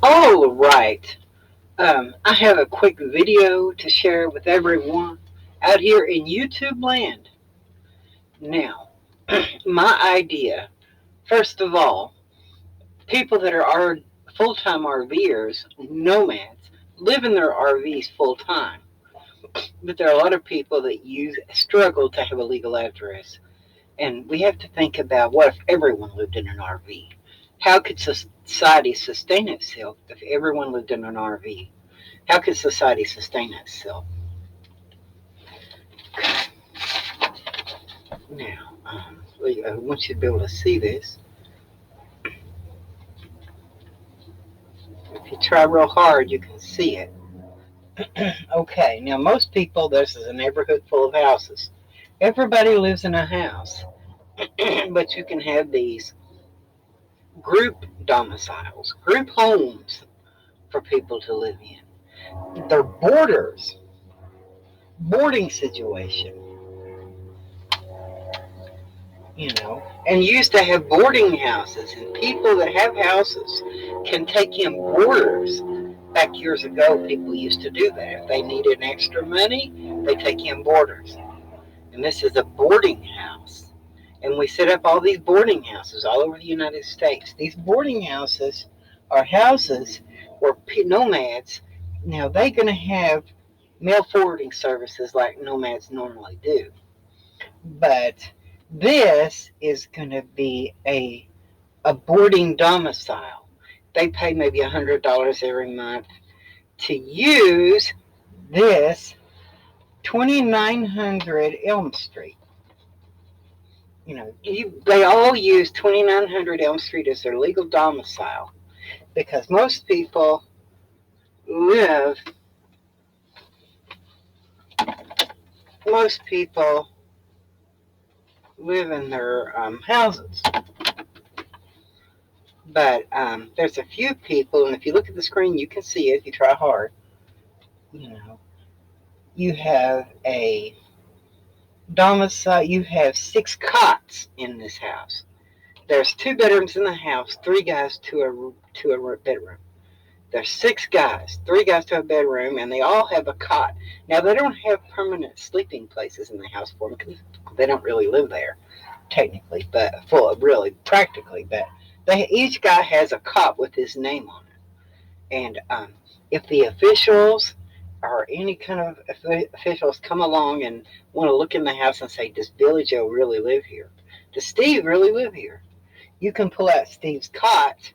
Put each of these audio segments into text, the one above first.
All right. I have a quick video to share with everyone out here in YouTube land. Now, my idea, first of all, people that are full-time RVers, nomads, live in their RVs full-time. But there are a lot of people that struggle to have a legal address. And we have to think about what if everyone lived in an RV? How could society sustain itself if everyone lived in an RV? How could society sustain itself? Now, I want you to be able to see this. If you try real hard, you can see it. Okay, now most people, this is a neighborhood full of houses. Everybody lives in a house, but you can have these group domiciles, group homes for people to live in. They're boarding situation, and you used to have boarding houses, and people that have houses can take in boarders. Back years ago, people used to do that. If they needed extra money, they take in boarders. And this is a boarding house. And we set up all these boarding houses all over the United States. These boarding houses are houses where nomads, now they're going to have mail forwarding services like nomads normally do. But this is going to be a boarding domicile. They pay maybe $100 every month to use this 2900 Elm Street. They all use 2900 Elm Street as their legal domicile because live, most people live in their houses. But there's a few people, and if you look at the screen, you can see it if you try hard. You have a domicile, you have 6 cots in this house. There's 2 bedrooms in the house, 3 guys to a bedroom. There's 6 guys, 3 guys to a bedroom, and they all have a cot. Now, they don't have permanent sleeping places in the house for them because they don't really live there, technically, but really practically. But each guy has a cot with his name on it. And if the officials or any kind of officials come along and want to look in the house and say, does Billy Joe really live here? Does Steve really live here? You can pull out Steve's cot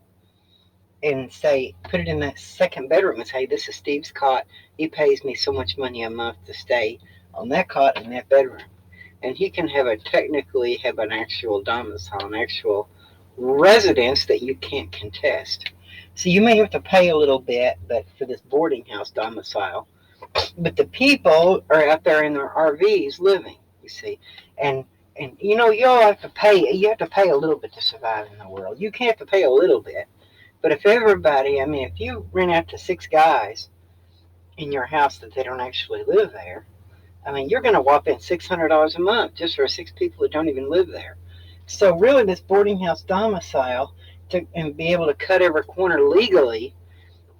and say, put it in that second bedroom and say, this is Steve's cot. He pays me so much money a month to stay on that cot in that bedroom. And he can technically have an actual domicile, an actual residence that you can't contest. So you may have to pay a little bit, but for this boarding house domicile. But the people are out there in their RVs living, you see. And you all have to pay. You have to pay a little bit to survive in the world. You can't have to pay a little bit. But if everybody, if you rent out to 6 guys in your house that they don't actually live there, you're going to whop in $600 a month just for 6 people that don't even live there. So really, this boarding house domicile and be able to cut every corner legally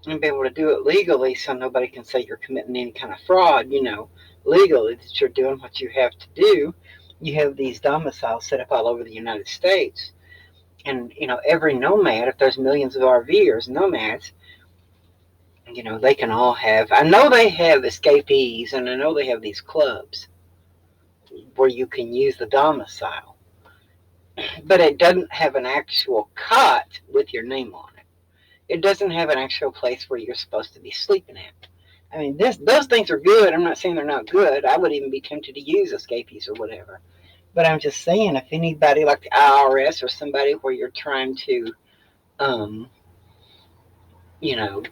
and be able to do it legally so nobody can say you're committing any kind of fraud, legally that you're doing what you have to do. You have these domiciles set up all over the United States. And, every nomad, if there's millions of RVers, nomads, they can all have, I know they have escapees, and I know they have these clubs where you can use the domicile. But it doesn't have an actual cot with your name on it. It doesn't have an actual place where you're supposed to be sleeping at. Those things are good. I'm not saying they're not good. I would even be tempted to use escapees or whatever. But I'm just saying, if anybody like the IRS or somebody where you're trying to,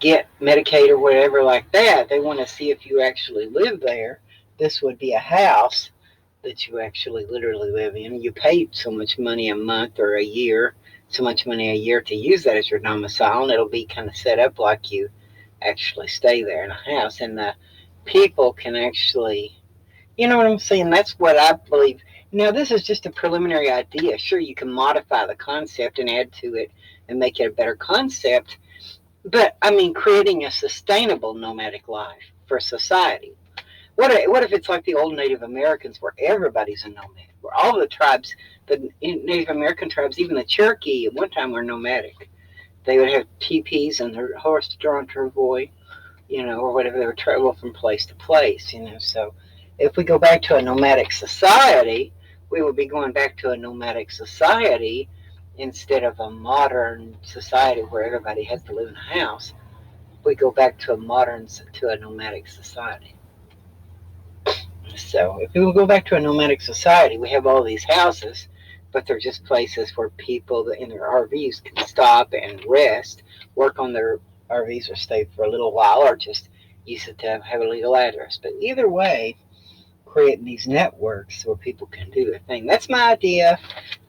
get Medicaid or whatever like that, they want to see if you actually live there. This would be a house that you actually literally live in. You pay so much money a month or a year, so much money a year to use that as your domicile, and it'll be kind of set up like you actually stay there in a house. And the people can actually, you know what I'm saying? That's what I believe. Now, this is just a preliminary idea. Sure, you can modify the concept and add to it and make it a better concept. But I mean, creating a sustainable nomadic life for society. What if it's like the old Native Americans, where everybody's a nomad, where all the tribes, the Native American tribes, even the Cherokee, at one time were nomadic. They would have teepees and their horse drawn travois, or whatever. They would travel from place to place. So if we go back to a nomadic society, we would be going back to a nomadic society instead of a modern society where everybody has to live in a house. We go back to a nomadic society. So if we go back to a nomadic society, we have all these houses, but they're just places where people in their RVs can stop and rest, work on their RVs, or stay for a little while, or just use it to have a legal address. But either way, creating these networks where people can do their thing. That's my idea.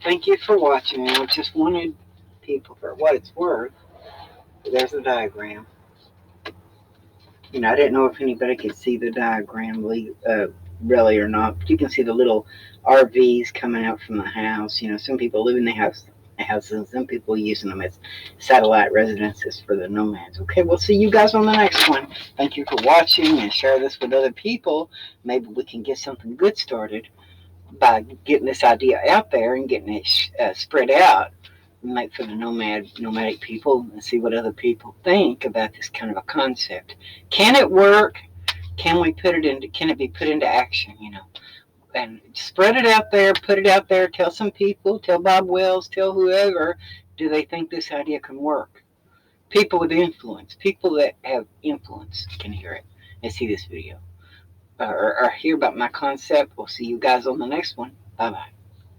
Thank you for watching. I just wanted people, for what it's worth. There's a diagram. I didn't know if anybody could see the diagram really or not. But you can see the little RVs coming out from the house. Some people live in the houses, and some people using them as satellite residences for the nomads. Okay, we'll see you guys on the next one. Thank you for watching, and share this with other people. Maybe we can get something good started by getting this idea out there and getting it spread out. Make for the nomadic people, and see what other people think about this kind of a concept. Can it work? Can it be put into action? And spread it out there, put it out there, tell some people, tell Bob Wells, tell whoever, do they think this idea can work? People with influence, people that have influence can hear it and see this video, or hear about my concept. We'll see you guys on the next one. Bye bye.